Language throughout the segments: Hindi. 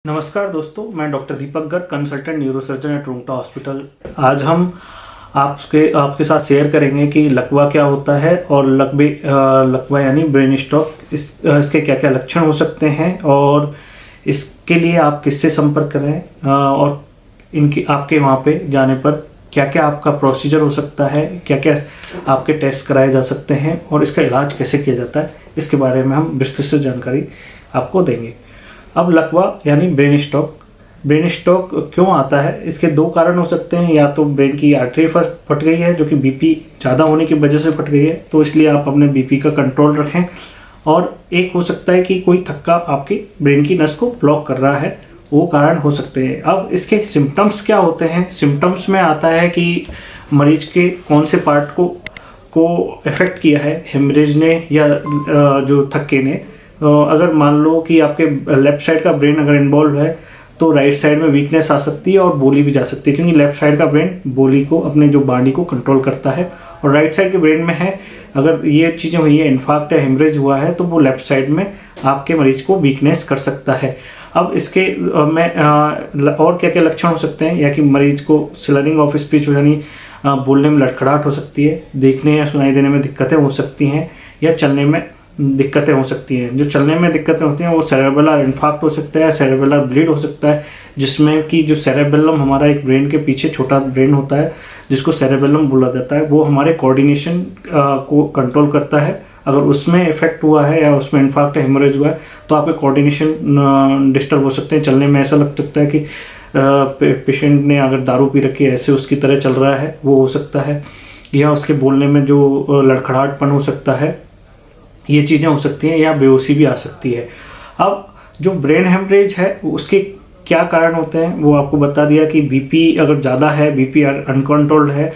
नमस्कार दोस्तों, मैं doctor Deepak Garg, consultant neurosurgeon at Rungta hospital. आज हम आपके साथ शेयर करेंगे कि लकवा क्या होता है और लकवा यानी ब्रेन स्ट्रोक इसके क्या क्या लक्षण हो सकते हैं और इसके लिए आप किससे संपर्क करें और इनकी आपके वहाँ पे जाने पर क्या क्या आपका प्रोसीजर हो सकता है, क्या क्या आपके टेस्ट कराए जा सकते हैं और इसका इलाज कैसे किया जाता है, इसके बारे में हम विस्तृत से जानकारी आपको देंगे। अब लकवा यानी ब्रेन स्ट्रोक क्यों आता है? इसके दो कारण हो सकते हैं। या तो ब्रेन की आर्टरी फट गई है, जो कि बीपी ज़्यादा होने की वजह से फट गई है, तो इसलिए आप अपने बीपी का कंट्रोल रखें। और एक हो सकता है कि कोई थक्का आपकी ब्रेन की नस को ब्लॉक कर रहा है, वो कारण हो सकते हैं। अब इसके सिम्टम्स क्या होते हैं? सिम्टम्स में आता है कि मरीज के कौन से पार्ट को इफ़ेक्ट किया है, हेमरेज ने या जो थक्के ने। अगर मान लो कि आपके लेफ्ट साइड का ब्रेन अगर इन्वॉल्व है तो राइट साइड में वीकनेस आ सकती है और बोली भी जा सकती है, क्योंकि लेफ्ट साइड का ब्रेन बोली को, अपने जो बॉडी को कंट्रोल करता है। और राइट साइड के ब्रेन में है, अगर ये चीज़ें हुई है, इन्फार्क्ट या हेमरेज हुआ है, तो वो लेफ्ट साइड में आपके मरीज को वीकनेस कर सकता है। अब इसके और क्या क्या लक्षण हो सकते हैं? या कि मरीज को स्लरिंग ऑफ स्पीच यानी बोलने में लड़खड़ाहट हो सकती है, देखने या सुनाई देने में दिक्कतें हो सकती हैं, या चलने में दिक्कतें हो सकती हैं। जो चलने में दिक्कतें होती हैं वो सेरेबेलर इन्फार्क्ट हो सकता है, सेरेबेलर ब्लीड हो सकता है, जिसमें कि जो सेरेबेलम हमारा एक ब्रेन के पीछे छोटा ब्रेन होता है जिसको सेरेबेलम बोला जाता है, वो हमारे कोऑर्डिनेशन को कंट्रोल करता है। अगर उसमें इफेक्ट हुआ है या उसमें इन्फार्क्ट हेमरेज हुआ है तो आपके कोऑर्डिनेशन डिस्टर्ब हो सकते हैं। चलने में ऐसा लग सकता है कि पेशेंट ने अगर दारू पी रखी है, ऐसे उसकी तरह चल रहा है, वो हो सकता है। या उसके बोलने में जो लड़खड़ाहटपन हो सकता है, ये चीज़ें हो सकती हैं, या बेहोशी भी आ सकती है। अब जो ब्रेन हेमरेज है उसके क्या कारण होते हैं वो आपको बता दिया कि बीपी अगर ज़्यादा है, बीपी अनकंट्रोल्ड है,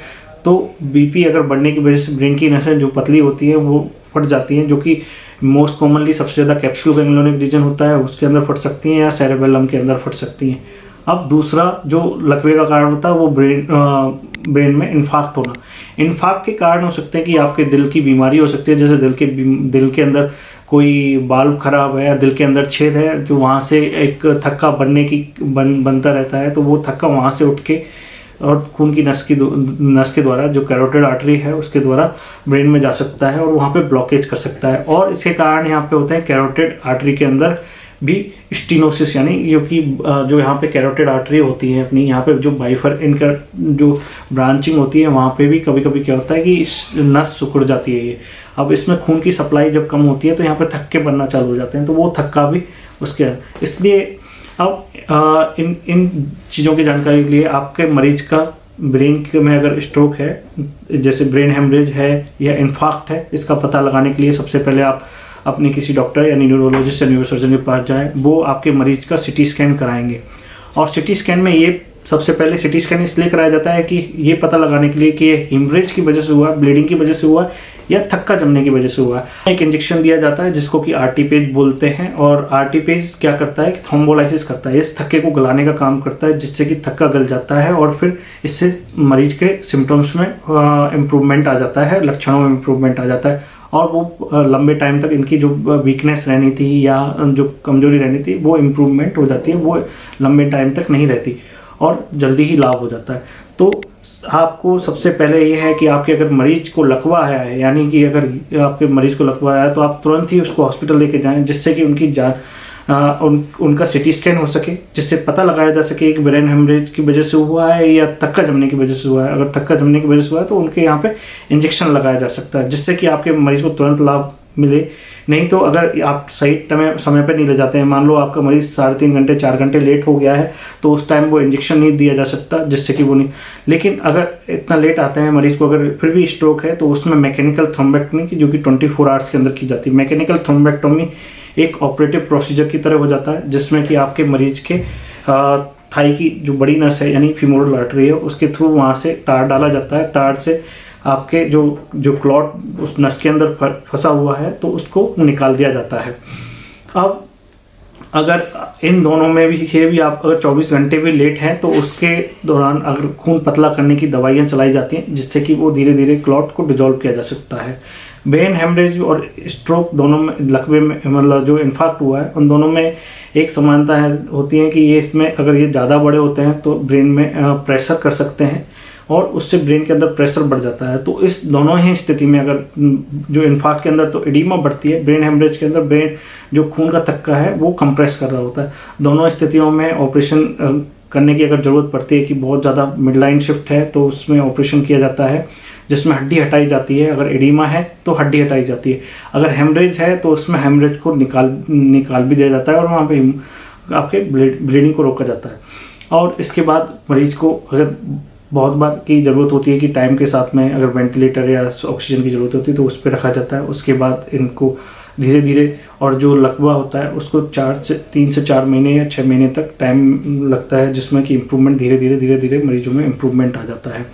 तो बीपी अगर बढ़ने की वजह से ब्रेन की नसें जो पतली होती हैं वो फट जाती हैं, जो कि मोस्ट कॉमनली सबसे ज़्यादा कैप्सुलो गैंग्लियोनिक रीजन होता है, उसके अंदर फट सकती हैं, या सेरेबेलम के अंदर फट सकती हैं। अब दूसरा जो लकवे का कारण होता है वो ब्रेन में इन्फार्क्ट होना। इन्फार्क्ट के कारण हो सकते हैं कि आपके दिल की बीमारी हो सकती है, जैसे दिल के अंदर कोई बाल्व खराब है या दिल के अंदर छेद है, जो वहाँ से एक थक्का बनता रहता है, तो वो थक्का वहाँ से उठ के और खून की नस के द्वारा, जो कैरोटिड आर्टरी है उसके द्वारा ब्रेन में जा सकता है और वहाँ पे ब्लॉकेज कर सकता है। और इसके कारण यहाँ पे होते हैं कैरोटिड आर्टरी के अंदर भी स्टीनोसिस, यानी जो यहाँ पे कैरोटिड आर्टरी होती है अपनी, यहाँ पे जो इनका जो ब्रांचिंग होती है, वहाँ पे भी कभी कभी क्या होता है कि नस सिकुड़ जाती है ये। अब इसमें खून की सप्लाई जब कम होती है तो यहाँ पे थक्के बनना चालू हो जाते हैं, तो वो थक्का भी उसके। इसलिए अब इन चीज़ों की जानकारी के लिए आपके मरीज का ब्रेन में अगर स्ट्रोक है, जैसे ब्रेन हेमरेज है या इन्फार्क्ट है, इसका पता लगाने के लिए सबसे पहले आप अपने किसी डॉक्टर या न्यूरोलॉजिस्ट या न्यूरोसर्जन के पास जाएं। वो आपके मरीज का सिटी स्कैन कराएंगे, और सिटी स्कैन में ये सबसे पहले सिटी स्कैन इसलिए कराया जाता है कि ये पता लगाने के लिए कि ये हेमरेज की वजह से हुआ, ब्लीडिंग की वजह से हुआ, या थक्का जमने की वजह से हुआ। एक इंजेक्शन दिया जाता है जिसको कि आर्टीपेज बोलते हैं, और आर्टीपेज क्या करता है कि थ्रोम्बोलाइसिस करता है, इस थक्के को गलाने का काम करता है, जिससे कि थक्का गल जाता है और फिर इससे मरीज के सिम्टम्स में इम्प्रूवमेंट आ जाता है, लक्षणों में इम्प्रूवमेंट आ जाता है, और वो लंबे टाइम तक इनकी जो वीकनेस रहनी थी या जो कमजोरी रहनी थी वो इम्प्रूवमेंट हो जाती है, वो लंबे टाइम तक नहीं रहती और जल्दी ही लाभ हो जाता है। तो आपको सबसे पहले ये है कि आपके अगर मरीज को लकवा है, यानी कि अगर आपके मरीज को लकवा है तो आप तुरंत ही उसको हॉस्पिटल लेके जाएं, जिससे कि उनकी उनका सिटी स्कैन हो सके, जिससे पता लगाया जा सके कि ब्रेन हेमरेज की वजह से हुआ है या थक्का जमने की वजह से हुआ है। अगर थक्का जमने की वजह से हुआ है तो उनके यहाँ पे इंजेक्शन लगाया जा सकता है, जिससे कि आपके मरीज को तुरंत लाभ मिले। नहीं तो अगर आप सही समय पर नहीं ले जाते हैं, मान लो आपका मरीज 3.5 घंटे 4 घंटे लेट हो गया है, तो उस टाइम वो इंजेक्शन नहीं दिया जा सकता, जिससे कि वो नहीं। लेकिन अगर इतना लेट आते हैं मरीज को, अगर फिर भी स्ट्रोक है, तो उसमें मैकेनिकल थ्रोम्बेक्टमी की, जो कि 24 आवर्स के अंदर की जाती है। मैकेनिकल थ्रोम्बेक्टमी एक ऑपरेटिव प्रोसीजर की तरह हो जाता है, जिसमें कि आपके मरीज के थाई की जो बड़ी नस है यानी फीमोरल आर्टरी है, उसके थ्रू वहाँ से तार डाला जाता है। तार से आपके जो क्लॉट उस नस के अंदर फंसा हुआ है तो उसको निकाल दिया जाता है। अब अगर इन दोनों में भी आप अगर 24 घंटे भी लेट हैं तो उसके दौरान अगर खून पतला करने की दवाइयाँ चलाई जाती हैं, जिससे कि वो धीरे धीरे क्लॉट को डिजोल्व किया जा सकता है। ब्रेन हेमरेज और स्ट्रोक दोनों में, लकवे में मतलब जो इन्फार्क्ट हुआ है उन दोनों में एक समानता होती है कि ये इसमें अगर ये ज़्यादा बड़े होते हैं तो ब्रेन में प्रेशर कर सकते हैं और उससे ब्रेन के अंदर प्रेशर बढ़ जाता है। तो इस दोनों ही स्थिति में अगर जो इन्फार्क्ट के अंदर तो एडिमा बढ़ती है, ब्रेन हेमरेज के अंदर ब्रेन जो खून का थक्का है वो कंप्रेस कर रहा होता है। दोनों स्थितियों में ऑपरेशन करने की अगर ज़रूरत पड़ती है कि बहुत ज़्यादा मिड लाइन शिफ्ट है तो उसमें ऑपरेशन किया जाता है जिसमें हड्डी हटाई जाती है। अगर एडिमा है तो हड्डी हटाई जाती है। अगर हेमरेज है तो उसमें हेमरेज को निकाल भी दिया जाता है और वहाँ पे आपके ब्लीडिंग को रोका जाता है। और इसके बाद मरीज को अगर बहुत बार की ज़रूरत होती है कि टाइम के साथ में अगर वेंटिलेटर या ऑक्सीजन की ज़रूरत होती है तो उस पर रखा जाता है। उसके बाद इनको धीरे धीरे, और जो लकवा होता है उसको 3 से 4 महीने या 6 महीने तक टाइम लगता है जिसमें कि इम्प्रूवमेंट धीरे धीरे मरीजों में इम्प्रूवमेंट आ जाता है।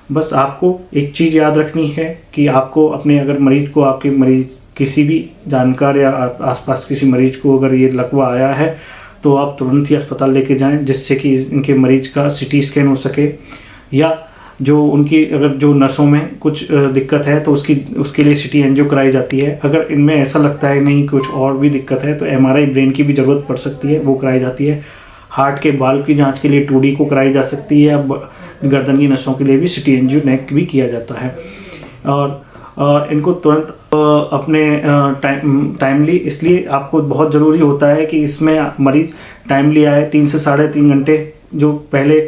बस आपको एक चीज़ याद रखनी है कि आपको अपने अगर मरीज को, आपके मरीज किसी भी जानकार या आसपास किसी मरीज को अगर ये लकवा आया है तो आप तुरंत ही अस्पताल लेके जाएं जिससे कि इनके मरीज का CT स्कैन हो सके, या जो उनकी अगर जो नसों में कुछ दिक्कत है तो उसके लिए CT एंजियो कराई जाती है। अगर इनमें ऐसा लगता है नहीं कुछ और भी दिक्कत है तो MRI ब्रेन की भी ज़रूरत पड़ सकती है, वो कराई जाती है। हार्ट के बाल्व की जांच के लिए 2D को कराई जा सकती है। अब गर्दन की नसों के लिए भी CT एंजियो नेक भी किया जाता है। और इनको तुरंत अपने टाइमली, इसलिए आपको बहुत ज़रूरी होता है कि इसमें मरीज़ टाइमली आए। 3 से 3.5 घंटे, जो पहले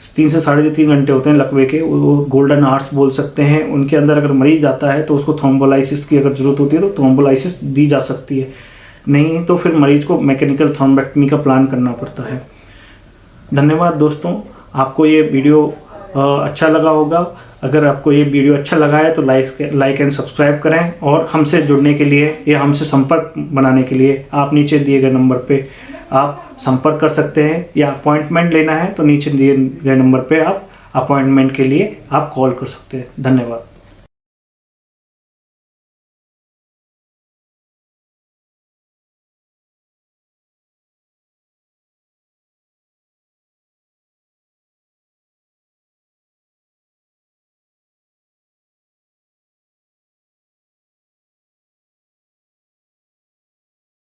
3 से 3.5 घंटे होते हैं लकवे के, वो गोल्डन आवर्स बोल सकते हैं। उनके अंदर अगर मरीज आता है तो उसको थ्रोम्बोलाइसिस की अगर ज़रूरत होती है तो थ्रोम्बोलाइसिस दी जा सकती है, नहीं तो फिर मरीज को मैकेनिकल थ्रोम्बेक्टमी का प्लान करना पड़ता है। धन्यवाद दोस्तों, आपको ये वीडियो अच्छा लगा होगा। अगर आपको ये वीडियो अच्छा लगा है तो लाइक एंड सब्सक्राइब करें, और हमसे जुड़ने के लिए या हमसे संपर्क बनाने के लिए आप नीचे दिए गए नंबर पे आप संपर्क कर सकते हैं, या अपॉइंटमेंट लेना है तो नीचे दिए गए नंबर पे आप अपॉइंटमेंट के लिए आप कॉल कर सकते हैं। धन्यवाद।